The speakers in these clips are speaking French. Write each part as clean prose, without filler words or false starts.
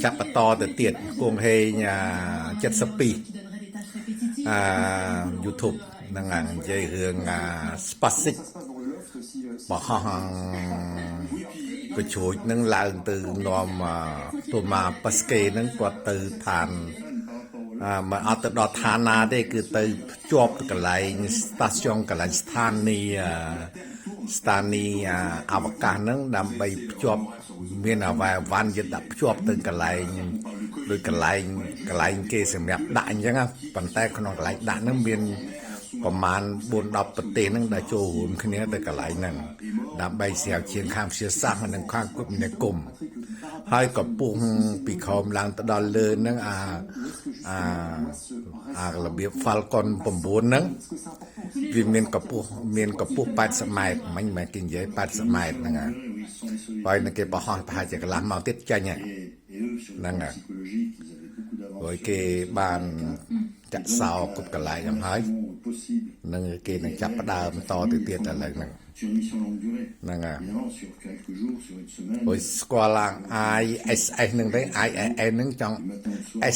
ចាប់បន្តទៅទៀតគង់ហេង72 YouTube ហ្នឹងនិយាយរឿងSpasic បោះបញ្ជួយនឹងឡើងទៅនាំទូម៉ាប៉ាស្កេហ្នឹងគាត់ទៅឋានមិនអត់ទៅដល់ឋានណាទេគឺទៅភ្ជាប់ទៅកន្លែង station កន្លែងស្ថានីយ៍អវកាសហ្នឹងដើម្បីភ្ជាប់មានអាវ៉ាវ៉ាន់យកដាក់ភ្ជាប់ទៅកន្លែងដោយកន្លែងគេសម្រាប់ដាក់អញ្ចឹងប៉ុន្តែក្នុងកន្លែងដាក់ហ្នឹងមានប្រមាណ 4-10 ប្រទេសហ្នឹងដែលចូលរួមគ្នាទៅកន្លែងហ្នឹងដើម្បីស្រាវជ្រាវខាងវិទ្យាសាស្ត្រនិងខាងគមនាគមន៍ហើយក៏ពុះពីក្រោមឡើងទៅដល់លើហ្នឹងរបៀប Falcon 9ហ្នឹងវាមានកម្ពស់80 ម៉ែត្រមិនមែនគេនិយាយ80 ម៉ែត្រហ្នឹងហើយនឹងគេបោះប្រហែលជាកន្លះម៉ោងទៀតចាញ់ហ្នឹងហើយគេបានចាក់សោគ្រប់កន្លែងហ្នឹងហើយនឹងគេនឹងចាប់ផ្ដើមតទៅទៀតឥឡូវហ្នឹងហ្នឹងហើយស្គាល់ឡើង ISS ហ្នឹងទេ ISS ហ្នឹងចង់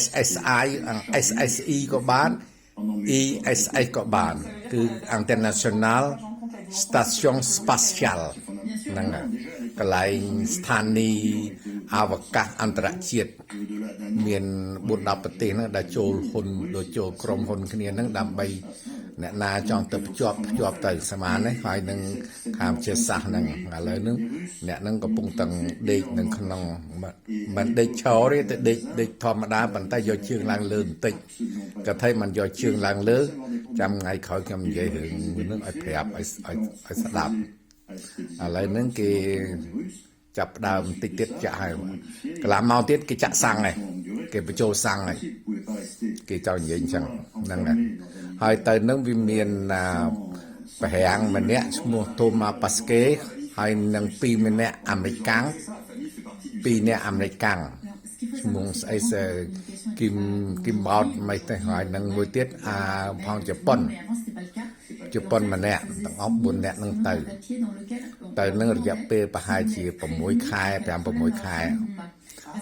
SSI SSE ក៏បាន ESS ក៏បានគឺ International Station Spatial ហ្នឹងកន្លែងស្ថានីយ៍អវកាសអន្តរជាតិមាន 4-10 ប្រទេសហ្នឹងដែលចូលហ៊ុនដូចចូលក្រុមហ៊ុនគ្នាហ្នឹងដើម្បីអ្នកណាចង់ទៅភ្ជាប់ទៅសមាននេះហើយនឹងខាងជាសាសហ្នឹងឥឡូវហ្នឹងអ្នកហ្នឹងកំពុងតែដេកនៅក្នុងមិនដេកឈរទេទៅដេកធម្មតាប៉ុន្តែយកជើងឡើងលើបន្តិចក៏ថាមិនយកជើងឡើងលើចាំថ្ងៃក្រោយខ្ញុំនិយាយរឿងហ្នឹងឲ្យប្រាប់ឲ្យស្ដាប់ឥឡូវហ្នឹងគេចាប់ដើមតិចទៀតចាក់ហើយកន្លះម៉ោងទៀតគេចាក់សាំងហើយគេបញ្ចូលសាំងហើយគេចង់និយាយអញ្ចឹងហ្នឹងហើយទៅនឹងវាមានបរិយាម្នាក់ឈ្មោះ Thomas Pasquet ហើយនឹង2ម្នាក់អាមេរិកាំង2នាក់អាមេរិកាំងឈ្មោះស្អីសើគីមបោតមិនទេហើយនឹងមួយទៀតផងជប៉ុនម្នាក់ទាំងអស់4នាក់នឹងទៅនឹងរយៈពេលប្រហែលជា6 ខែ 5-6 ខែ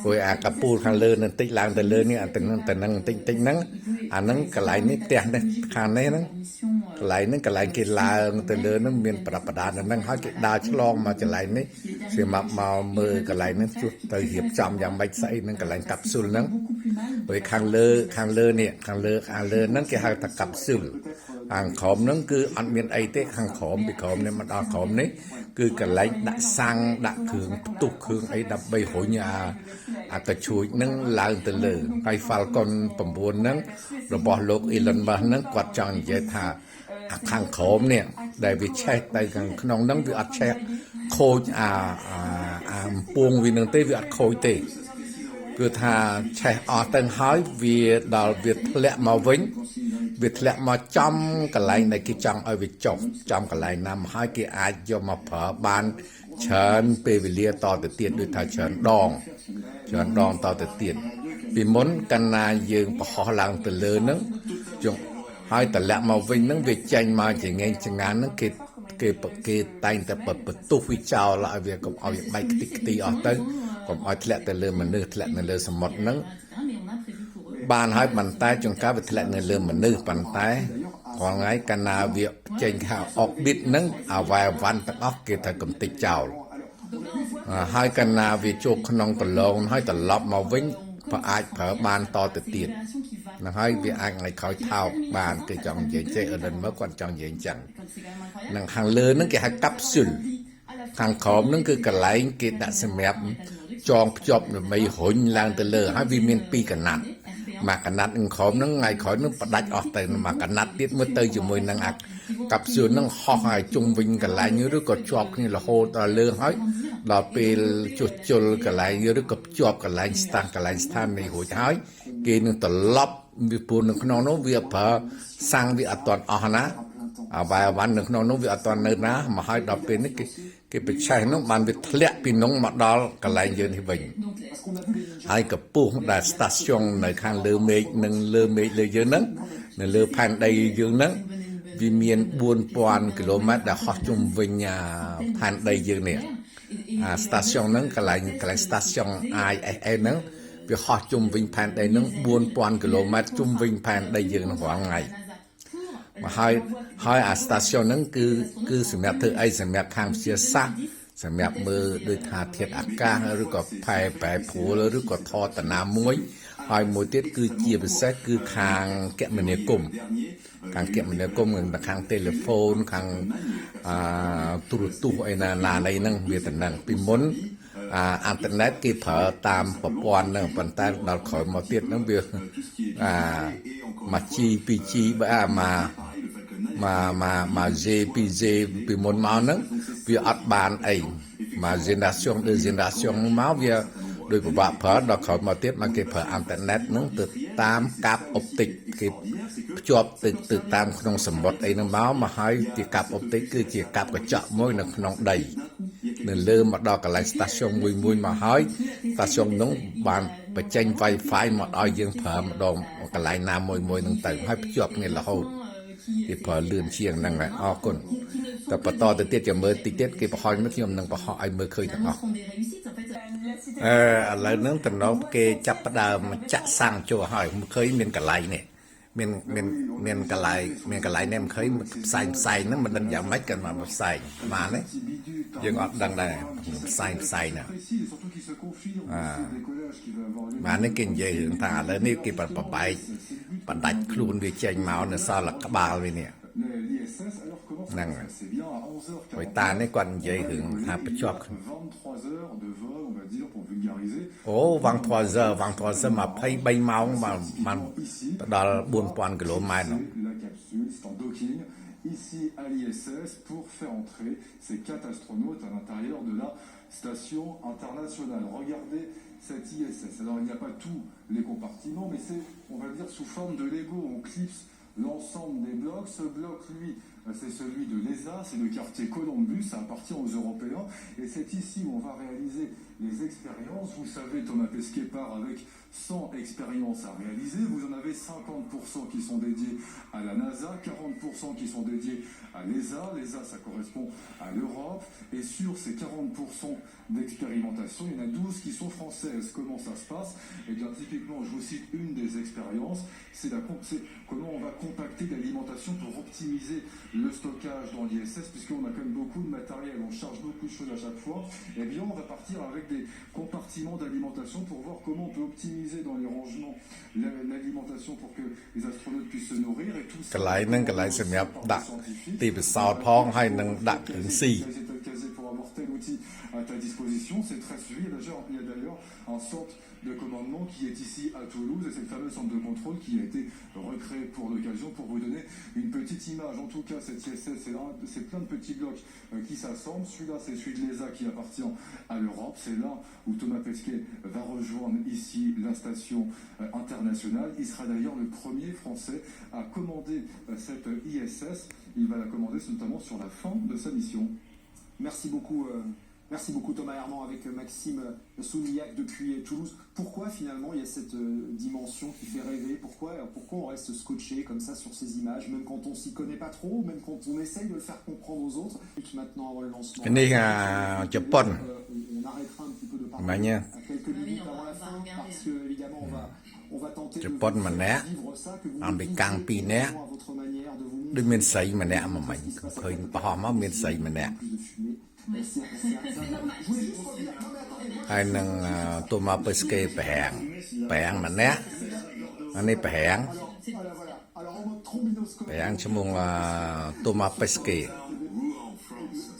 ព្រោះកាពូលខាងលើនឹងតិចឡើងទៅលើនេះទៅនឹងតិចហ្នឹងអាហ្នឹងកន្លែងនេះផ្ទះនេះខាងនេះហ្នឹងកន្លែងហ្នឹងកន្លែងគេឡើងទៅលើហ្នឹងមានប្រដាប់ហ្នឹងហើយគេដើរឆ្លងមកកន្លែងនេះសម្រាប់មកមើលកន្លែងហ្នឹងជួសទៅរៀបចំយ៉ាងម៉េចស្អីហ្នឹងកន្លែងកាប់ស៊ុលហ្នឹងព្រោះខាងលើនេះខាងលើហ្នឹងគេហៅថាកាប់ស៊ុលខាងក្រោមហ្នឹងគឺអត់មានអីទេខាងក្រោមពីក្រោមនេះមកដល់ក្រោមនេះគឺកន្លែងដាក់សាំងដាក់គ្រឿងផ្ទុះគ្រឿងអីដើម្បីរុញអាកញ្ជួចហ្នឹងឡើងទៅលើហើយ Falcon 9ហ្នឹងរបស់លោក Elon Musk ហ្នឹងគាត់ចង់និយាយថាខាងក្រោមនេះដែលវាឆេះទៅខាងក្នុងហ្នឹងវាអត់ឆេះខូចអាពងវានឹងទេវាអត់ខូចទេគឺថាឆេះអស់ទៅហើយវាដល់វាធ្លាក់មកវិញវាធ្លាក់មកចំកន្លែងដែលគេចង់ឲ្យវាចុះចំកន្លែងណាមកហើយគេអាចយកមកប្រើបានច្រើនពេលវេលាតទៅទៀតដូចថាច្រើនដងតទៅទៀតពីមុនកណ្ណាយើងបរោះឡើងទៅលើហ្នឹងជងហើយតម្លាក់មកវិញហ្នឹងវាចេញមកចង្អេងចង្ងានហ្នឹងគេតែងតែបន្ទុះវាចោលឲ្យវាកុំឲ្យបែកខ្ទេចអស់ទៅកុំឲ្យធ្លាក់ទៅលើមនុស្សធ្លាក់នៅលើសមុទ្រហ្នឹងបានហើយប៉ុន្តែចង្ការវាធ្លាក់នៅលើមនុស្សប៉ុន្តែរាល់ថ្ងៃកាលណាវាចេញខាងអុកប៊ីតហ្នឹងអាវ៉ាវ៉ាន់ទាំងអស់គេត្រូវកំទេចចោលហើយកាលណាវាចូលក្នុងកន្លងហើយត្រឡប់មកវិញក៏អាចប្រើបានតទៅទៀតហ្នឹងហើយវាអាចថ្ងៃក្រោយថោកបានគេចង់និយាយចេះអឺមកគាត់ចង់និយាយអញ្ចឹងនឹងខាងលើហ្នឹងគេហៅកាប់ស៊ុលខាងក្រោមហ្នឹងគឺកន្លែងគេដាក់សម្រាប់ចងភ្ជាប់ដើម្បីរុញឡើងទៅលើហើយវាមាន2កណាត់មកកណាត់នឹងក្រោមហ្នឹងថ្ងៃក្រោយហ្នឹងផ្ដាច់អស់ទៅមកកណាត់ទៀតមើលទៅជាមួយនឹងអាកាប់ស៊ុលហ្នឹងហោះឲ្យជុំវិញកន្លែងឬក៏ជាប់គ្នារហូតដល់លើហើយដល់ពេលជួសជុលកន្លែងឬក៏ភ្ជាប់កន្លែងស្ថាននេះរួចហើយគេនឹងត្រឡប់វាពូននៅក្នុងនោះវាប្រើសាំងវាអត់ទាន់អស់ណាអាវ៉ាវ៉ាន់នៅក្នុងនោះវាអត់ទាន់នៅណាមកហើយដល់ពេលនេះគេបិឆេះនោះបានវាធ្លាក់ពីនោះមកដល់កន្លែងយើងនេះវិញហើយកម្ពស់ដែល station នៅខាងលើមេឃនិងលើមេឃលើយើងហ្នឹងនៅលើផែនដីយើងហ្នឹងវាមាន 4000 គីឡូម៉ែត្រដែលហោះជុំវិញផែនដីយើងនេះ station ហ្នឹងកន្លែង station ISS ហ្នឹងវាហោះជុំវិញផែនដីហ្នឹង 4,000 គីឡូម៉ែត្រជុំវិញផែនដីយើងហ្នឹងរាល់ថ្ងៃមកហើយអា station ហ្នឹងគឺសម្រាប់ធ្វើអីសម្រាប់ខាងវិទ្យាសាស្ត្រសម្រាប់មើលដូចថាធាតុអាកាសឬក៏ផែប្រែប្រួលឬក៏ថតតាមួយហើយមួយទៀតគឺជាពិសេសគឺខាងគមនាគមន៍ខាងទូរទស្សន៍អីណាណីហ្នឹងវាតំណឹងពីមុនអ៊ីនធឺណិតគេប្រើតាមប្រព័ន្ធហ្នឹងប៉ុន្តែដល់ក្រោយមកទៀតហ្នឹងវា1G 2G មក G 2G ពីមុនមកហ្នឹងវាអត់បានអីមក generation មកវាដោយពិបាកប្រើដល់ក្រោយមកទៀតមកគេប្រើអ៊ីនធឺណិតហ្នឹងទៅតាមកាបអុបទិកគេភ្ជាប់ទៅតាមក្នុងសមុទ្រអីហ្នឹងមកហើយជាកាបអុបទិកគឺជាកាបកញ្ចក់មួយនៅក្នុងដីនៅលើមកដល់កន្លែង station មួយមកហើយ station ហ្នឹងបានបញ្ចេញ Wi-Fi មកឲ្យយើងប្រើម្ដងកន្លែងណាមួយហ្នឹងទៅហើយភ្ជាប់គ្នារហូតគេប្រើលឿនជាងហ្នឹងហើយអរគុណតែបន្តទៅទៀតចាំមើលតិចទៀតគេបង្ហាញមកខ្ញុំនឹងបង្ហោះឲ្យមើលឃើញទាំងអស់ឥឡូវហ្នឹងតំណគេចាប់ផ្ដើមចាក់សាំងចូលហើយឃើញមានកន្លែងនេះមានកន្លែងនេះមិនឃើញផ្សែងហ្នឹងមិនដឹងយ៉ាងម៉េចក៏មកផ្សែងបានទេយើងអត់ដឹងដែរផ្សែងណាបាននេះគេនិយាយរឿងថាឥឡូវនេះគេបបែកបណ្ដាច់ខ្លួនវាចេញមកនៅសល់ក្បាលវានេះហ្នឹងហើយតានេះគាត់និយាយរឿងថាបញ្ជាប់អូវ៉ាង3 heures 23ម៉ោងបានទៅដល់ 4,000 គីឡូម៉ែត្រ ici à l'ISS pour faire entrer ces 4 astronautes à l'intérieur de la station internationale. Regardez cette ISS. Alors il n'y a pas tous les compartiments, mais c'est, on va dire, sous forme de Lego. On clipse l'ensemble des blocs. Ce bloc, lui, c'est celui de l'ESA, c'est le quartier Columbus, ça appartient aux Européens. Et c'est ici où on va réaliser les expériences. Vous savez, Thomas Pesquet part avec 100 expériences à réaliser. Vous en avez 50% qui sont dédiés à la NASA, 40% qui sont dédiés à l'ESA. L'ESA, ça correspond à l'Europe. Et sur ces 40% d'expérimentation, il y en a 12 qui sont françaises. Comment ça se passe? Eh bien, typiquement, je vous cite une des expériences. C'est comment on va compacter l'alimentation pour optimiser le stockage dans l'ISS, puisqu'on a quand même beaucoup de matériel, on charge beaucoup de choses à chaque fois. Eh bien, on va partir avec des compartiments d'alimentation pour voir comment on peut optimiser dans les rangements l'alimentation pour que les astronautes puissent se nourrir et tout ça. កន្លែងហ្នឹងកន្លែងសម្រាប់ដាក់ទីពិសោធន៍ផងហើយនឹងដាក់គ្រឿងស៊ី pour avoir tel outil à ta disposition, c'est très suivi. Il y a d'ailleurs un centre de commandement qui est ici à Toulouse et c'est le fameux centre de contrôle qui a été recréé pour l'occasion pour vous donner une petite image. En tout cas, cette ISS, c'est plein de petits blocs qui s'assemblent. Celui-là, c'est celui de l'ESA qui appartient à l'Europe. C'est là où Thomas Pesquet va rejoindre ici la station internationale. Il sera d'ailleurs le premier Français à commander cette ISS. Il va la commander notamment sur la fin de sa mission. Merci beaucoup Thomas Herman avec Maxime Sounillac depuis Toulouse. Pourquoi finalement il y a cette dimension qui fait rêver? Pourquoi on reste scotché comme ça sur ces images, même quand on s'y connaît pas trop, même quand on essaye de le faire comprendre aux autres? Maintenant avant le lancement, on arrêtera un petit peu de parler à quelques minutes avant la fin parce que évidemment on va tenter de vivre ça, que vous vivez à votre manière, de vous ដូចមានស្រីម្នាក់មកមិញឃើញបោះមកមានស្រីម្នាក់ហើយនឹងទូម៉ាពេស្កេប្រាំងម្នាក់អានេះប្រាំងឈ្មោះទូម៉ាពេស្កេ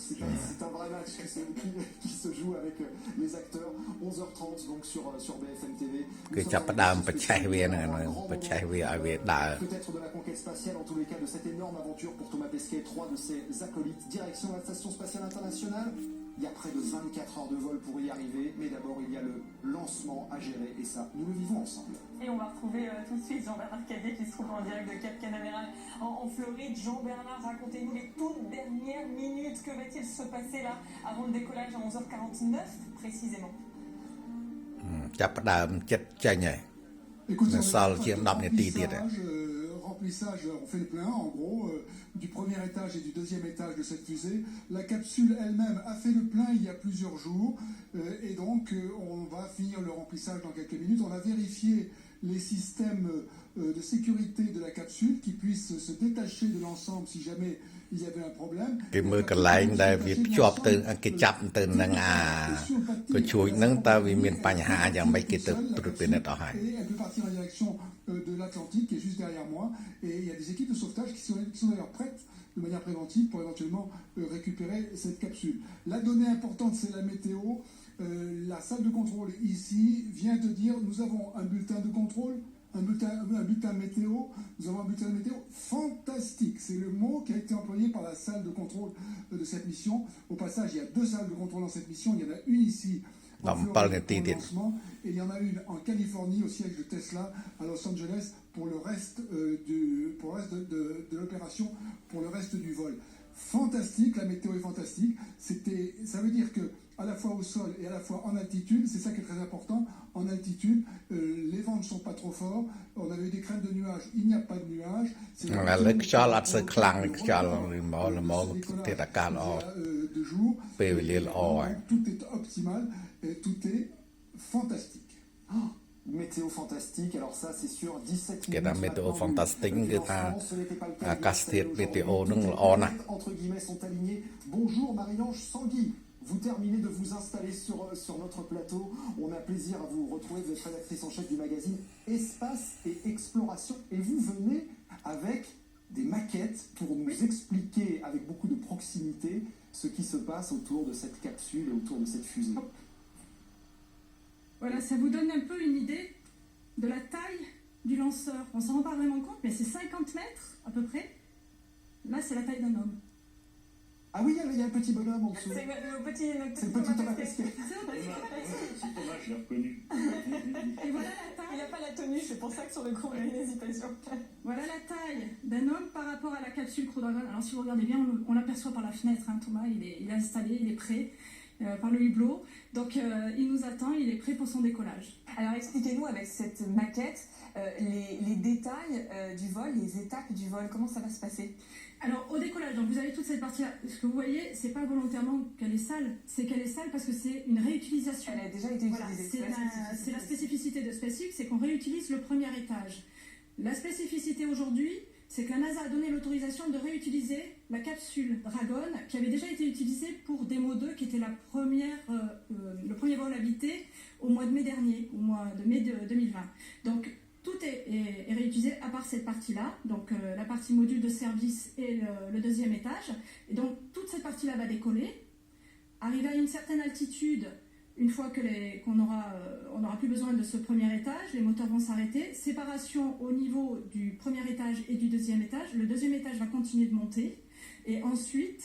C'est un vrai match qui se joue avec les acteurs 11h30 donc sur BFM TV. គឺចាប់ផ្ដើមបច្ឆេះវាហ្នឹងបច្ឆេះវាឲ្យវាដើរ Peut-être de la conquête spatiale en tous les cas de cette énorme aventure pour Thomas Pesquet, 3 de ses acolytes, direction la station spatiale internationale. Il y a près de 24 heures de vol pour y arriver, mais d'abord il y a le lancement à gérer et ça, nous le vivons ensemble. Et on va retrouver tout de suite Jean-Bernard Cadet qui se trouve en direct de Cap Canaveral en Floride. Jean-Bernard, racontez-nous les toutes dernières minutes. Que va-t-il se passer là avant le décollage à 11h49 précisément? ចាប់ផ្ដើមចិត្តចេញហើយ Écoutez, នៅសល់ជាង10នាទីទៀត rempli remplissage, on fait le plein en gros du premier étage et du deuxième étage de cette fusée. La capsule elle-même a fait le plein il y a plusieurs jours et donc on va finir le remplissage dans quelques minutes. On a vérifié les systèmes de sécurité de la capsule qui puissent se détacher de l'ensemble si jamais il y avait un problème. គេមើលកន្លែងដែលវាភ្ជាប់ទៅគេចាប់ទៅនឹងក៏ជួយនឹងតើវាមានបញ្ហាយ៉ាងម៉េចគេទៅត្រួតពិនិត្យអស់ហើយ Et elle peut partir en direction de l'Atlantique qui est juste derrière moi et il y a des équipes de sauvetage qui sont d'ailleurs prêtes de manière préventive pour éventuellement récupérer cette capsule. La donnée importante c'est la météo. La salle de contrôle ici vient de dire nous avons un bulletin de contrôle, un bulletin météo, nous avons un bulletin de météo fantastique. C'est le mot qui a été employé par la salle de contrôle de cette mission. Au passage, il y a 2 salles de contrôle dans cette mission. Il y en a une ici en Floride pour le lancement, et il y en a une en Californie au siège de Tesla à Los Angeles pour le reste de l'opération, pour le reste du vol. Fantastique, la météo est fantastique. Ça veut dire que à la fois au sol et à la fois en altitude, c'est ça qui est très important. En altitude, les vents ne sont pas trop forts. On avait eu des craintes de nuages, il n'y a pas de nuages. ឥឡូវខ្យល់អត់សូវខ្លាំងខ្យល់ល្មមទៀតអាកាសល្អ de jour. ពេលវេលាល្អហើយ Tout est optimal et tout est fantastique. Oh, météo fantastique, alors ça c'est sûr, 17 គេថា minutes មេតេអូ maintenant, fantastic le គឺថា lancement, ce n'était pas le cas អាកាសធាតុមេតេអូនឹងល្អណាស់ entre guillemets sont alignés. Bonjour Marie-Ange Sangui. Vous terminez de vous installer sur notre plateau. On a plaisir à vous retrouver. Vous êtes rédactrice en chef du magazine Espace et Exploration. Et vous venez avec des maquettes pour nous expliquer avec beaucoup de proximité ce qui se passe autour de cette capsule et autour de cette fusée. Voilà, ça vous donne un peu une idée de la taille du lanceur. On s'en rend pas vraiment compte, mais c'est 50 mètres à peu près. Là, c'est la taille d'un homme. Ah oui, il y a un petit bonhomme en dessous. C'est le petit C'est le petit Thomas Pesquet. C'est un petit peu C'est Thomas, je l'ai reconnu. Et voilà la Il taille. n'a pas la tenue, c'est pour ça que sur le coup on a eu une hésitation. Voilà la taille d'un homme par rapport à la capsule Crew Dragon. Alors si vous regardez bien, on l'aperçoit par la fenêtre. Hein. Thomas, il est installé, il est prêt par le hublot. Donc il nous attend, il est prêt pour son décollage. Alors expliquez-nous avec cette maquette les détails du vol, les étapes du vol, comment ça va se passer? Alors au décollage, donc vous avez toute cette partie-là. Ce que vous voyez, c'est pas volontairement qu'elle est sale, c'est qu'elle est sale parce que c'est une réutilisation. Elle a déjà été Voilà, utilisée. c'est la spécificité de SpaceX, c'est qu'on réutilise le premier étage. La spécificité aujourd'hui, c'est que la NASA a donné l'autorisation de réutiliser la capsule Dragon, qui avait déjà été utilisée pour Demo 2, qui était le premier vol habité au mois de mai dernier, au mois de mai 2020. Donc tout est réutilisé à part cette partie-là, donc la partie module de service et le deuxième étage. Et donc toute cette partie-là va décoller, arriver à une certaine altitude. Une fois qu'on aura plus besoin de ce premier étage, les moteurs vont s'arrêter. Séparation au niveau du premier étage et du deuxième étage. Le deuxième étage va continuer de monter. Et ensuite,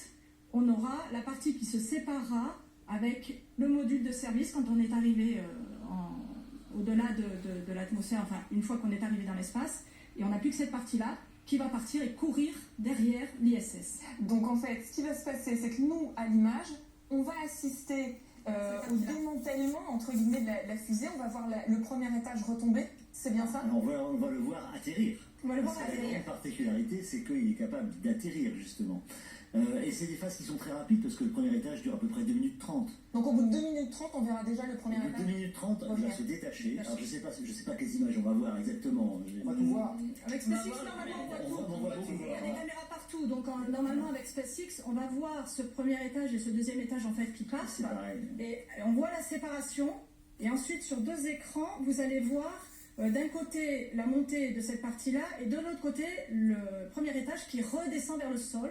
on aura la partie qui se séparera avec le module de service quand on est arrivé au-delà de l'atmosphère, enfin une fois qu'on est arrivé dans l'espace. Et on n'a plus que cette partie-là qui va partir et courir derrière l'ISS. Donc en fait, ce qui va se passer, c'est que nous, à l'image, on va assister au démantèlement entre guillemets de la fusée. On va voir le premier étage retomber. C'est bien ça? On va le voir atterrir. On va le voir La atterrir. grande particularité, c'est qu'il est capable d'atterrir, justement. Et c'est des phases qui sont très rapides parce que le premier étage dure à peu près 2 minutes 30. Donc au bout de 2 minutes 30, on verra déjà le premier Au bout de 2 étage. minutes 30, il va se détacher. Alors je sais pas quelles images on va voir exactement. On va tout voir. Avec SpaceX, normalement, On va tout il y a voir. des caméras partout. Donc normalement, avec SpaceX, on va voir ce premier étage et ce deuxième étage en fait qui passent. C'est pareil. Et on voit la séparation. Et ensuite, sur 2 écrans, vous allez voir d'un côté la montée de cette partie-là et de l'autre côté le premier étage qui redescend vers le sol.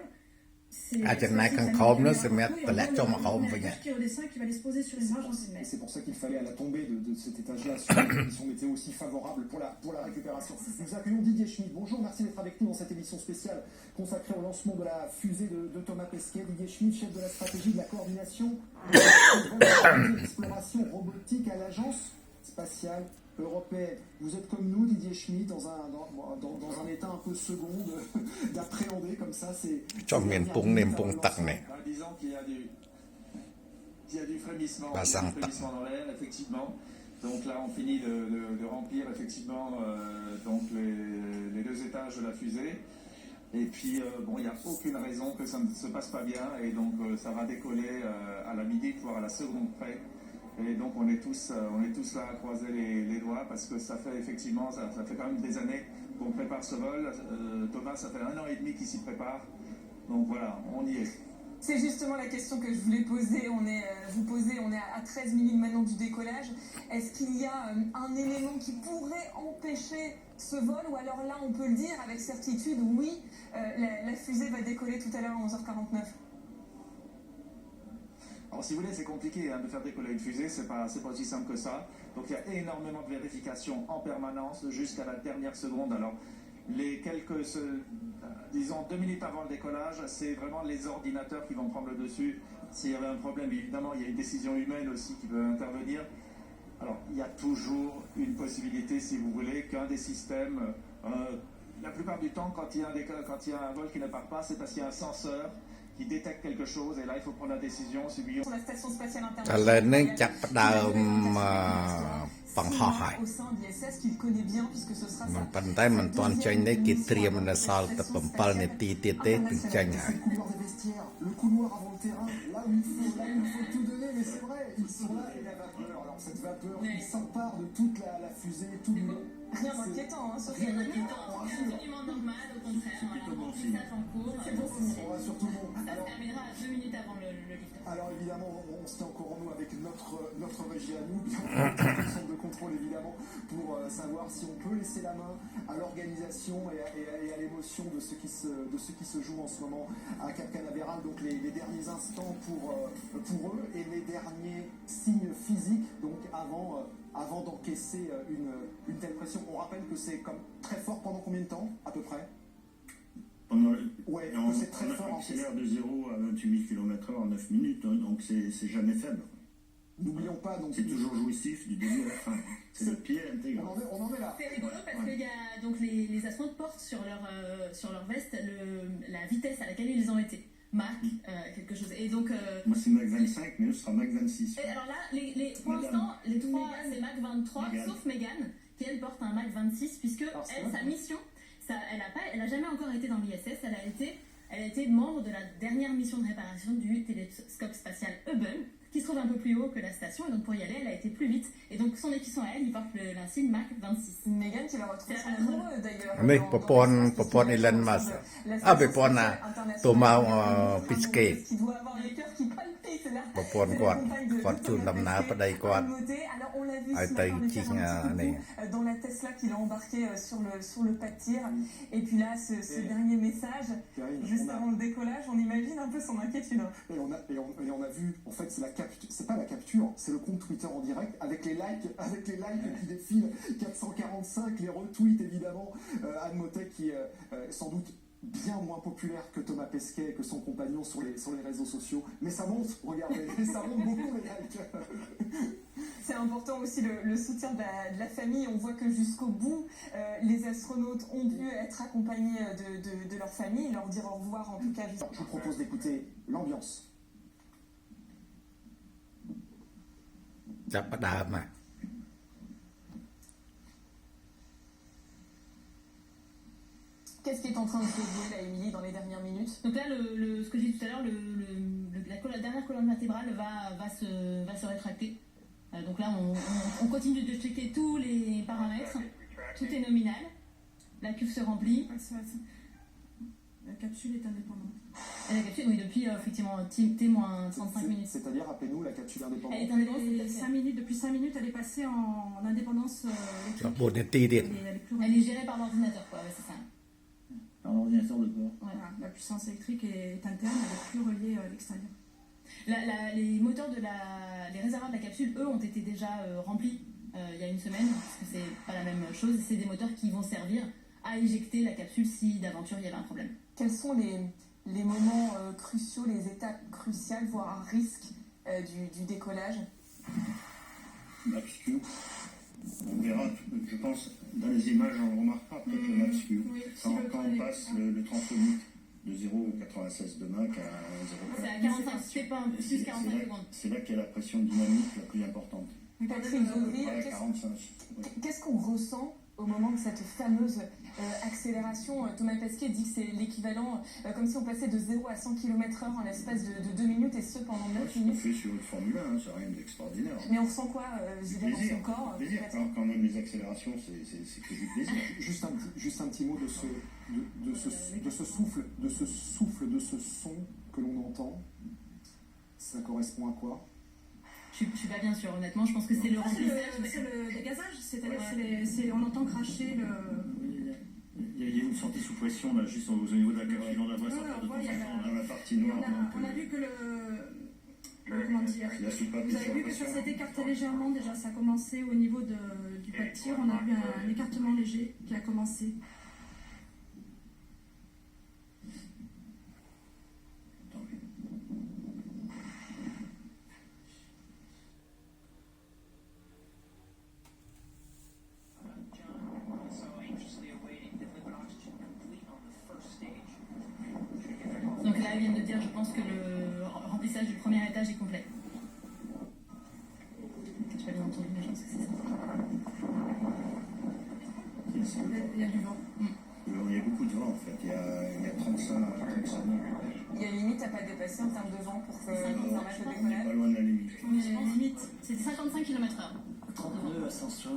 អាចចំណាយខាងក្រោមនោះសម្រាប់តម្លាក់ចុះមកក្រោមវិញ qui redescend et qui va les poser sur une marge en 10 Et mètres. c'est pour ça qu'il fallait à la tombée de cet étage-là sur une condition météo aussi favorable pour la récupération. Nous accueillons Didier Schmitt. Bonjour, merci d'être avec nous dans cette émission spéciale consacrée au lancement de la fusée de Thomas Pesquet. Didier Schmitt, chef de la stratégie de la coordination de l'exploration robotique à l'agence spatiale européenne. Vous êtes comme nous, Didier Schmitt, dans un état un peu second d'appréhender comme ça. ចុះមានពងនេះពងទឹកនេះ Disons qu'il y a du frémissement, Bah, ça du me frémissement dans l'air, effectivement. Donc là, on finit de remplir effectivement donc les 2 étages de la fusée. Et puis, bon, il n'y a aucune raison que ça ne se passe pas bien. Et donc, ça va décoller à la minute, voire à la seconde près. Et donc, on est tous là à croiser les doigts parce que ça fait effectivement, ça fait quand même des années qu'on prépare ce vol. Thomas, ça fait 1 an et demi qu'il s'y prépare. Donc voilà, on y est. C'est justement la question que je voulais poser. On est à 13 minutes maintenant du décollage. Est-ce qu'il y a un élément qui pourrait empêcher ce vol, ou alors là on peut le dire avec certitude, oui, la fusée va décoller tout à l'heure à 11h49? Alors si vous voulez, c'est compliqué de faire décoller une fusée, c'est pas aussi simple que ça. Donc il y a énormément de vérifications en permanence jusqu'à la dernière seconde. Alors les disons 2 minutes avant le décollage, c'est vraiment les ordinateurs qui vont prendre le dessus. S'il y avait un problème, évidemment, il y a une décision humaine aussi qui peut intervenir. Alors, il y a toujours une possibilité, si vous voulez, qu'un des systèmes, la plupart du temps, quand il y a un vol qui ne part pas, c'est parce qu'il y a un senseur qui détecte quelque chose, et là, il faut prendre la décision. Sur la station spatiale ឥឡូវ internationale, នេះចាប់ផ្ដើមបង្ហោះហើយ au sein d'ISS qu'il connaît bien puisque ce sera sa ប៉ុន្តែមិនទាន់ចេញទេគេត្រៀមនៅសល់តែ7នាទីទៀតទេគឺចេញហើយ Le couloir des vestiaires, le couloir avant le terrain, là où il faut tout donner, mais c'est vrai, ils sont là et la vapeur. Alors cette vapeur qui s'empare de toute la fusée, tout le long. rien d'inquiétant, hein, sauf Rien que- d'inquiétant, on rassure. Absolument normal, au contraire. Voilà, un remplissage en cours. C'est bon signe, on rassure tout le monde. Ça se terminera à 2 minutes avant le lift. Alors évidemment, on se tient encore en nous avec notre régie à nous, bien entendu, le centre de contrôle évidemment, pour savoir si on peut laisser la main à l'organisation et à l'émotion de ce qui se joue en ce moment à Cap Canaveral. Donc les derniers instants pour eux et les derniers signes physiques donc avant d'encaisser une telle pression. On rappelle que c'est comme très fort pendant combien de temps à peu près? Ouais, on c'est très fort. accélère de 0 à 28 km/h en 9 minutes, hein, donc c'est jamais faible. N'oublions pas donc. C'est toujours jouissif du début à la fin. C'est le pied intégré. On en est là. C'est rigolo parce qu'il y a donc les astronautes portent sur leur veste la vitesse à laquelle ils ont été. Mach, quelque chose. Et donc. Moi c'est Mach 25, mais eux ce sera Mach 26. Et alors là, pour l'instant, les 3 c'est Mach 23, Mégane. sauf Mégane, qui elle porte un Mach 26, puisque Alors, c'est elle, vrai. sa mission, elle a jamais encore été dans l'ISS, elle a été membre de la dernière mission de réparation du télescope spatial Hubble, qui se trouve un peu plus haut que la station, et donc pour y aller, elle a été plus vite. Et donc son équipement à elle, il porte l'insigne Mach 26. Megan qui va retrouver son amoureux d'ailleurs. នេះ dans- ប្រព dans ន្ធ l'espace, ប្រពន្ធ puisque Elon la Musk station អើប្រពន្ធណា internationale Thomas amoureuse Pesquet qui doit avoir les cœurs qui palpitent là. ប្រពន្ធ C'est គាត់ la compagne de គាត់ជូន Thomas ដំណើរ Pesquet. ប្តីគាត់ À noter, alors on l'a vu Ah, ce t'as matin, eu mais faire un King, petit allez. coucou, dans la Tesla qu'il a embarqué sur le pas de tir. Et puis là, ce dernier message, Karine, juste avant le décollage, on imagine un peu son inquiétude. Et on a vu, en fait, c'est pas la capture, c'est le compte Twitter en direct avec les likes qui défilent, 445, les retweets évidemment, Anne Motet qui est sans doute bien moins populaire que Thomas Pesquet et que son compagnon sur les réseaux sociaux, mais ça monte, regardez, ça monte beaucoup les likes. C'est important aussi le soutien de la famille. On voit que jusqu'au bout, les astronautes ont pu être accompagnés de leur famille, leur dire au revoir en tout cas. Je vous propose d'écouter l'ambiance. ចាប់ផ្ដើមហើយ Qu'est-ce qui est en train de se dérouler là, Émilie, dans les dernières minutes? Donc là, ce que j'ai dit tout à l'heure, la dernière colonne vertébrale va se rétracter. Donc là, on continue de checker tous les paramètres. Tout est nominal. La cuve se remplit. La capsule est indépendante. Et la capsule, oui, depuis effectivement T-35 minutes. C'est-à-dire, rappelez-nous, la capsule indépendante. Elle est indépendante, Et c'est-à-dire 5 minutes, depuis 5 minutes, elle est passée en indépendance électrique. 9នាទីទៀត Elle est plus elle est gérée par l'ordinateur, quoi, ouais, c'est ça. Par l'ordinateur de bord. Voilà, la puissance électrique est interne, elle est plus reliée à l'extérieur. Les moteurs les réservoirs de la capsule, eux, ont été déjà remplis il y a une semaine, parce que c'est pas la même chose. C'est des moteurs qui vont servir à éjecter la capsule si d'aventure il y avait un problème. Quels sont les moments cruciaux, les étapes cruciales, voire un risque du décollage? Max Q. On verra, je pense, dans les images, on remarquera peut-être le Max Q. Oui, Quand on passe le 30 minutes de 0,96 de Mach à 0,4. C'est à 45, c'est pas plus 45 secondes. C'est là qu'il y a la pression dynamique la plus importante. Patrick Vauvry, Ouais, 45. qu'est-ce qu'on ressent au moment de cette fameuse accélération? Thomas Pesquet dit que c'est l'équivalent, comme si on passait de 0 à 100 km/h en l'espace de 2 minutes, et ce pendant 9 On minutes. fait sur une Formule 1, c'est rien d'extraordinaire. Mais on ressent quoi, je veux dire, dans son corps? Plaisir. Quand même, les accélérations, c'est que du plaisir. Juste un petit mot de ce souffle, de ce son que l'on entend. Ça correspond à quoi? Je suis pas bien sûre, honnêtement. Je pense que c'est le remplissage. C'est le dégazage, c'est-à-dire on entend cracher le... Il y a une sortie sous pression, là, juste au niveau de la capsule, on la voit sortir de temps en temps dans la partie noire. On a vu que comment dire, la soupape vous avez vu que ça s'est écarté légèrement déjà, ça a commencé au niveau du pas de tir, on a vu un écartement léger qui a commencé. Donc là, ils viennent de dire, je pense que le remplissage du premier étage est complet. Je pas bien entendu, mais je pense que c'est ça. Il y a du vent. Il y a beaucoup de vent, en fait. Il y a 35 nœuds. Il y a limite à pas dépasser en termes de vent pour que ça permette le On n'est décollage. pas loin de la limite. Limite, c'est 55 km/h. 32 ascension.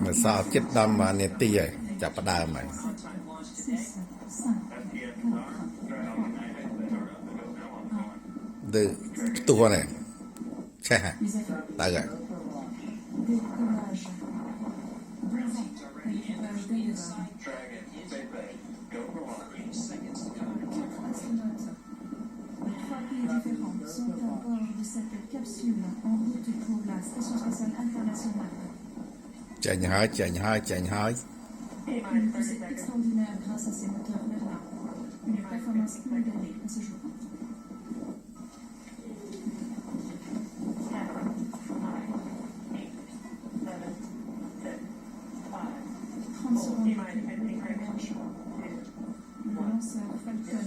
Mà sao chết đâm mà nè tì rồi, chập đà mà. Từ tua này, xe hả? Tại rồi. Décollage. Équipage d'Eva. 4 astronautes de 3 pays différents sont à bord de cette capsule en route pour la Station spatiale internationale. Chạy hơi. Une poussée extraordinaire grâce à ces moteurs Merlin. Une performance inégalée à ce jour. Le lanceur Falcon 9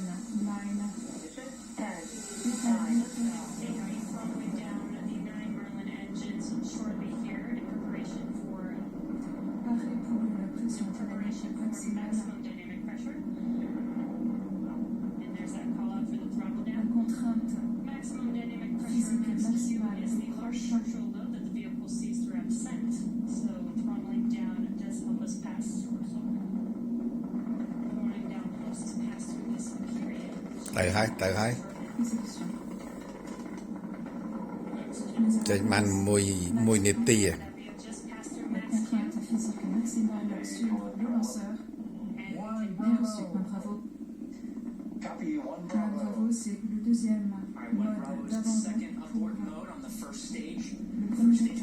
paré pour une pression dynamique maximale. La contrainte physique maximale Tại hai. exécution. Chạy man mùi nè tì rồi. La contrainte physique maximale sur le lanceur. Bien reçu, un bravo. Un bravo, c'est le deuxième mode d'avant pour le premier étage. Donc 2 minutes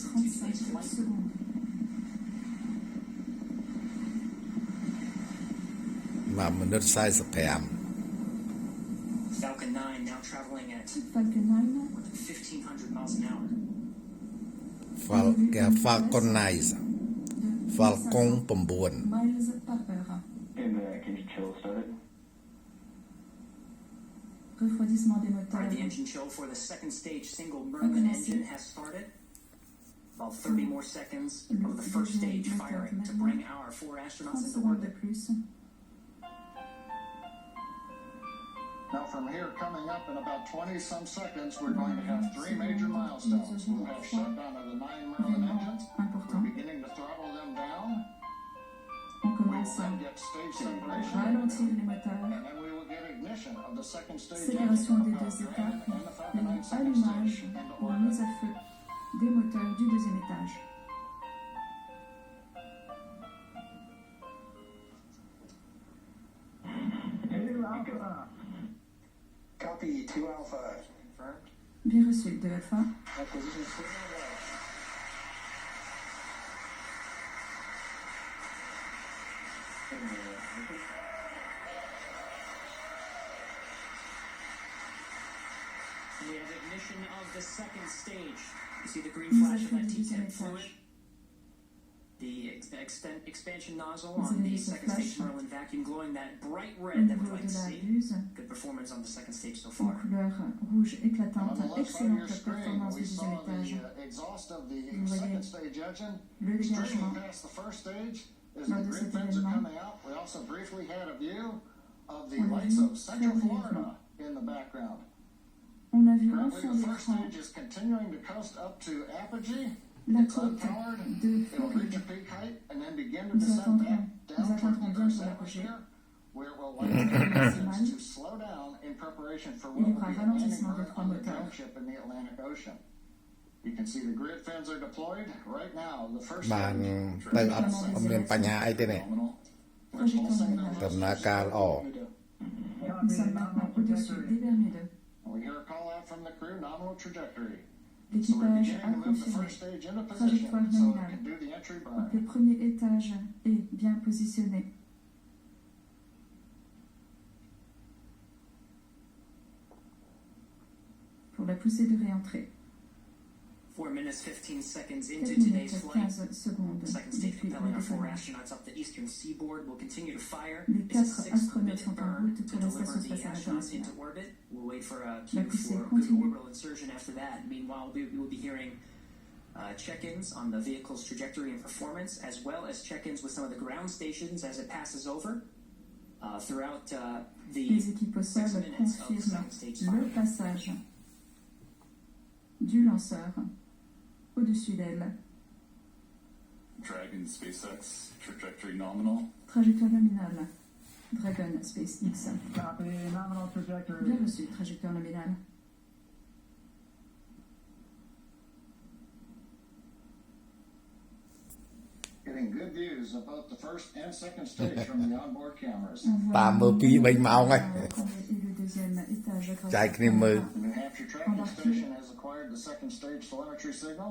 35 secondes. Mà mình đất sai sập thèm. Falcon 9 now traveling at Falcon 9, more than 1,500 miles an hour. Falcon 9. Falcon 9. miles par heure. And can you chill start it? Refroidissement des Alright, the moteurs. engine chill for the second stage single Merlin engine has started. About 30 more seconds of the first stage firing to bring our 4 astronauts 30 into secondes de orbit. plus. Now from here, coming up in about 20-some seconds, we're going to have 3 major milestones. We'll have shutdown of the 9 Merlin engines. We're Important. beginning to throttle them down. On We will commence then à get stage separation. ralentir les moteurs. And then we will get ignition of the second stage Séparation engine des of deux Falcon étapes and the Falcon 9 et second allumage stage into ou orbit. mise à feu des moteurs du deuxième étage. Copy 2 Alpha. Confirmed. Bien reçu, de Alpha. Acquisition signal. We have ignition of the second stage. You see the green Mise à flash of feu that du deuxième T10 fluid? étage. The expansion nozzle Vous on avez the ce second stage flash Merlin vacuum glowing that bright au red that niveau we'd like de to la see. buse, Good performance on the second stage so en far. couleur rouge On éclatante. the left side of your Excellente screen, performance we du deuxième saw étage. the exhaust of the Vous voyez second stage engine le dégagement streaming past the first stage as lors the de grid cet fins are événement. coming out. We also briefly had a view of the On a lights vu of Central très brièvement. Florida in the background. On a vu au Currently, fond the first d'écran stage is continuing to coast up to Apogee. la It's côte unpowered. de It'll reach Floride. a peak height and then begin to Nous descend attendrons, back nous down toward atteindrons the bientôt Earth's l'apogée. atmosphere, where it will likely take engines to slow down in preparation for what Il y will aura be a ralentissement landing des trois on the moteurs. township in the Atlantic Ocean. You can see the grid fins are deployed right now. The first បាន stage ទៅអត់មានបញ្ហាអីទេនេះ Trajectoire nominale. ដំណើរការល្អ Nous sommes maintenant au-dessus des Bermudes. We hear a call out from the crew, nominal trajectory. So we're L'équipage beginning a to move the confirmé. first stage into Trajectoire position so it nominale. can do the entry Donc burn. le premier étage est bien positionné. Pour la poussée de réentrée. 4 minutes 15 seconds 4 into minutes today's flight. 15 secondes The second stage depuis le propelling our 4 décollage. astronauts up the eastern seaboard will continue to fire. Les It's a 4 6-minute astronautes sont en burn route to pour la deliver station the spatiale astronauts internationale. into orbit. We'll wait for a La cue poussée for good continue. orbital insertion after that. Meanwhile, we will be hearing check-ins on the vehicle's trajectory and performance, as well as check-ins with some of the ground stations as it passes over throughout the Les équipes au sol 6 minutes of the confirment second stage le fire. passage du lanceur au-dessus d'elle. Dragon SpaceX trajectory nominal. Trajectoire nominale. Dragon SpaceX. Copy, nominal trajectory. Bien reçu, trajectoire nominale. Getting good views of both the first and second stage from the onboard cameras. On voit តាមមើលពី3ម៉ោងហើយ le premier et le deuxième étage grâce ចែកគ្នាមើល The New Hampshire tracking station has acquired the second stage telemetry signal.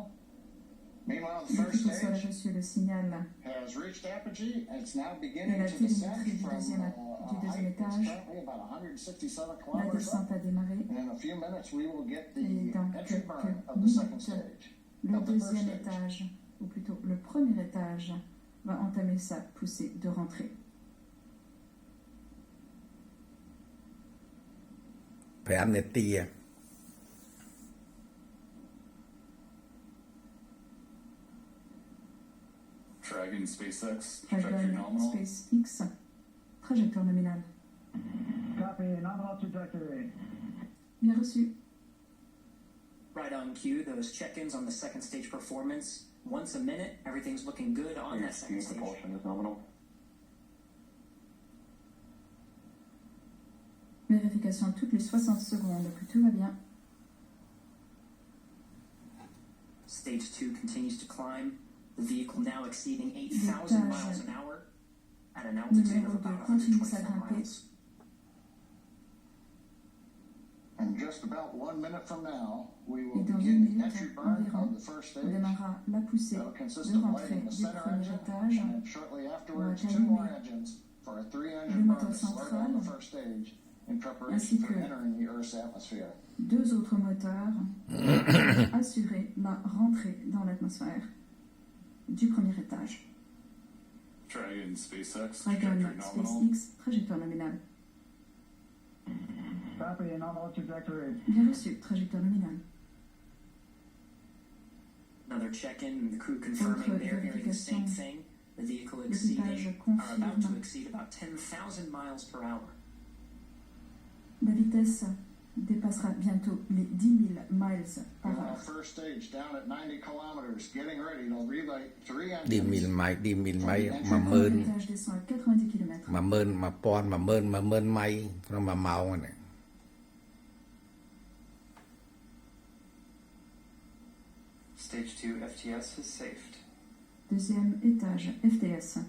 Meanwhile, the first L'équipe au sol a stage reçu le signal has reached Apogee and it's now et beginning la to descend télémétrie du from deuxième a étage. height that's currently about 167 La kilometers up. descente a démarré. And in a few minutes, we will get the Et dans entry burn quelques of the second minutes, stage. Le Of the first deuxième stage. étage, ou plutôt le premier étage, va entamer sa poussée de rentrée. 5នាទី Dragon SpaceX trajectory Dragon nominal. SpaceX, trajectoire nominale. Copy, nominal trajectory. Bien reçu. Right on cue, those check-ins on the second stage performance. Once a minute, everything's looking good on that second stage. is nominal. Vérification toutes les 60 secondes que tout va bien. Stage 2 continues to climb. The vehicle now exceeding 8,000 miles an hour at an altitude Numéro of 2 about continue sa 124 grimpée. miles. And just about 1 minute from now, we Et will dans une begin the minute entry burn environ, of the first on stage. démarrera la poussée That'll consist de of rentrée lighting the du center premier engine, étage. and then shortly afterwards, va 2 more allumer engines for a 3-engine le burn moteur to slow central, down the first stage in ainsi preparation for que entering the Earth's atmosphere. 2 autres moteurs pour assurer la rentrée dans l'atmosphère du premier étage. Dragon SpaceX Dragon trajectory nominal. SpaceX, trajectoire nominale. Copy, nominal trajectory. Bien reçu, trajectoire nominale. Another check-in, and the crew confirming Autre they're hearing the same vérification. thing. The vehicle L'équipage are about to confirme exceed about 10,000 miles per hour. la vitesse dépassera bientôt les 10 000 miles par Meanwhile, heure. first stage down at 90 kilometers, getting ready. They'll relay 3 10,000 engines. ម៉ៃ 10,000 ម៉ៃ Le premier étage descend à 90 km. 10000 ម៉ៃក្នុង1ម៉ោងហ្នឹង Stage 2 FTS is saved. Deuxième étage, FTS.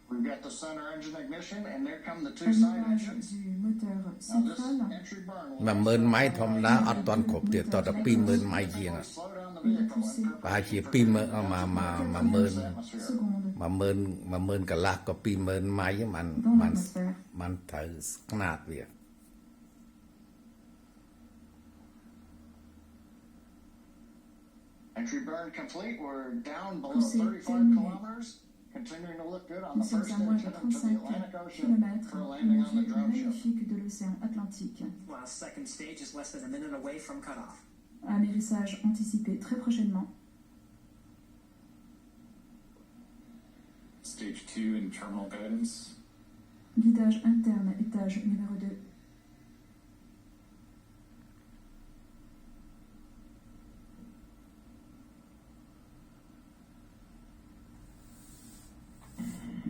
We've got the center engine ignition, and there come the 2 side Allumage engines. du moteur Now, this central. entry burn 10000 ម៉ៃធម្មតាអត់ទាន់គ្រប់ទៀតតទៅ20000ម៉ៃជាង slow down the vehicle in ប្រហែលជា preparation for 20000 Earth's atmosphere. Seconde 10000កន្លះក៏20000ម៉ៃបាន dans បាន l'atmosphère. បានត្រូវខ្នាតវា And Entry burn complete. We're down below Poussée 35 terminée. kilometers. Continuing to look good on Nous the sommes first à moins stage de into the 35 Atlantic Ocean km, for une landing on the vue drone ship. magnifique de l'océan Atlantique. While second stage is less than a minute away from cutoff. Amérissage anticipé très prochainement. Stage 2 and terminal guidance. Guidage interne, étage numéro 2.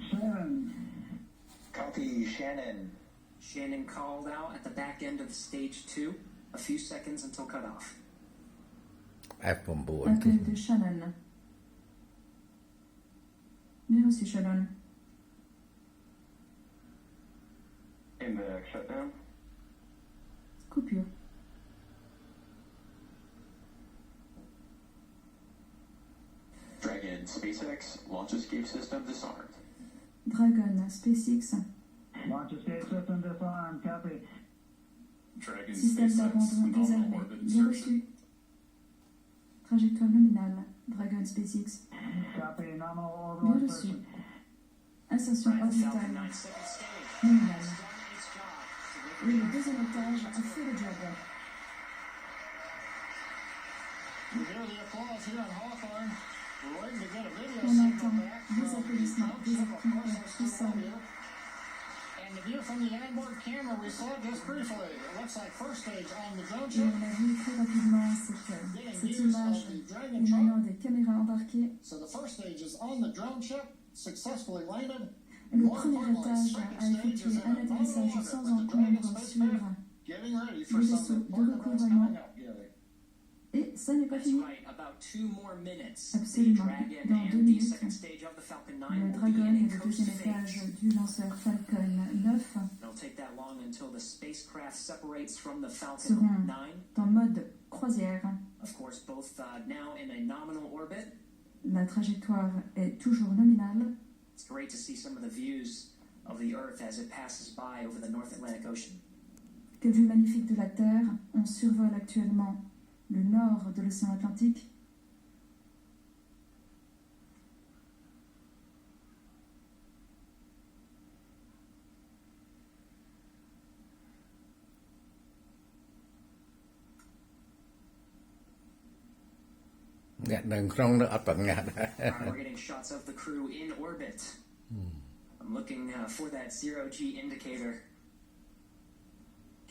Shannon. Copy, Shannon. Shannon called out at the back end of stage 2, a few seconds until cutoff. F9 Appel de Shannon. Bien reçu, Shannon. In the shutdown. Coupure. Dragon SpaceX launch escape system disarmed. Dragon, SpaceX. Launch escape system disarmed. Copy. Dragon Système SpaceX d'abandon nominal désarmé. orbit Bien insertion. reçu. Trajectoire nominale. Dragon, SpaceX. Copy. Nominal Bien orbital reçu. insertion. Insertion Falcon orbitale 9 second stage. nominale. It's done its job. Et le deuxième étage a fait le job. You hear the applause here in Hawthorne. We're waiting to get a video On signal entend back des from the applaudissements, drone des ship. Of course, acteurs that's qui still sont. audio. And the view from the onboard camera we saw just briefly. It looks like first stage on the drone Et ship. on a vu très rapidement cette image émanant des caméras embarquées. So the first stage is on the drone ship, successfully landed. Le premier étage a effectué un atterrissage sans encombre sur Getting ready for le some vaisseau de important events recouvrement. coming up, Gary. Et ça n'est pas That's fini. right, about 2 more minutes. Absolument. The Dragon Dans 2 and the minutes, second stage of the Falcon 9 le will be Dragon in et a le coast deuxième phase. étage du lanceur Falcon 9 It'll take that long until the spacecraft separates from the Falcon seront 9. en mode croisière. Of course, both now in a nominal orbit. La trajectoire est toujours nominale. It's great to see some of the views of the Earth as it passes by over the North Atlantic Ocean. Quelle vue magnifique de la Terre. On survole actuellement le nord de l'océan Atlantique. We're getting shots of the crew in orbit. I'm looking for that 0G indicator.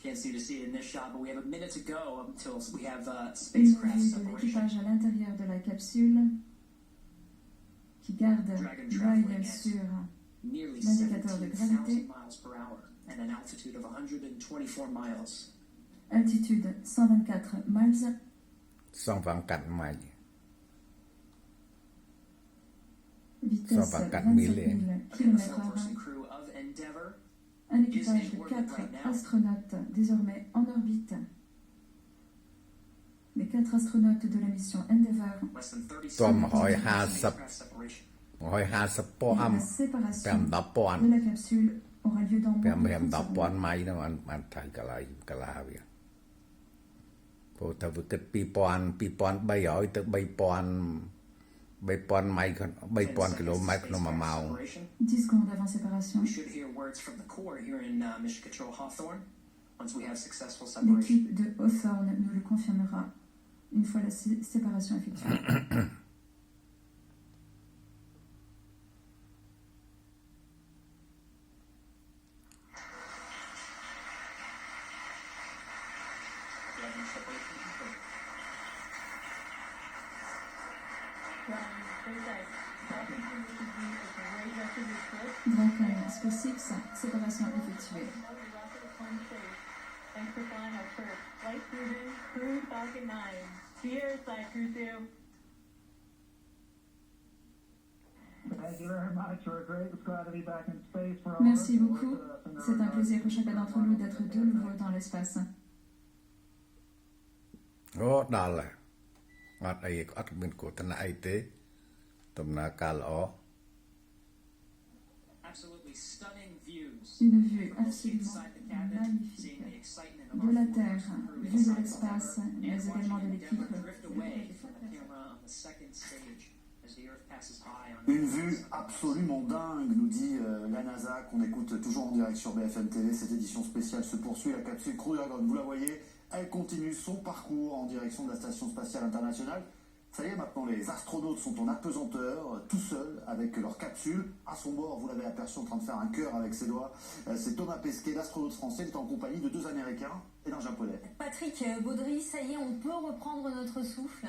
Can't seem to see it in this shot, but we have a minute to go until we have Une spacecraft vue de separation. l'équipage à l'intérieur de la capsule qui garde l'œil sur Nearly l'indicateur de 17,000 gravité. miles per hour and an altitude of 124 miles. Altitude 124 miles. 124 miles. Vitesse 124 27 milles. 000 The km/h. four-person crew of Endeavour Un équipage de 4 astronautes désormais en orbite. Les 4 astronautes de la mission Endeavour. less than 30 Tom seconds hỏi until 50 spacecraft separation. 150 Et la 5 séparation 10 de la capsule aura lieu dans moins de 30 5 10 secondes. ម៉ៃនោះបានថៃកន្លែងកលាវាព្រោះតែវាគិត2000 2300ទៅ3000 ម៉ៃ 3000 គីឡូម៉ែត្រក្នុងមួយម៉ោង Separation. 10 secondes avant séparation. We should hear words from the core here in Mission Control Hawthorne once we have successful separation. L'équipe de Hawthorne nous le confirmera une fois la séparation effectuée. Dragon separation complete. Dragon SpaceX, séparation effectuée. Thanks for flying our first flight proven crew Falcon 9. Cheers, Side Crew 2. Thank you very much. We're great. It's glad to be back in space for all Merci of us. beaucoup. C'est un plaisir pour chacun d'entre nous d'être de nouveau dans l'espace. អូដល់ហើយអត់អីអត់មានគ្រោះថ្នាក់អីទេដំណើរការល្អ Absolutely stunning views. Une vue From both absolument inside the cabin, magnifique seeing the excitement of de our la four-person Terre, crew vue de inside the l'espace, orbit, mais and également de watching l'équipe. Endeavour drift away from the camera on the second stage as the Earth passes high on Une vue absolument dingue, nous dit la NASA, qu'on écoute toujours en direct sur BFM TV. Cette édition spéciale se poursuit. La capsule Crew Dragon, vous la voyez, elle continue son parcours en direction de la Station Spatiale Internationale. Ça y est, maintenant, les astronautes sont en apesanteur, tout seuls, avec leur capsule. À son bord, vous l'avez aperçu en train de faire un cœur avec ses doigts. C'est Thomas Pesquet, l'astronaute français. Il est en compagnie de 2 Américains et d'un Japonais. Patrick Baudry, ça y est, on peut reprendre notre souffle.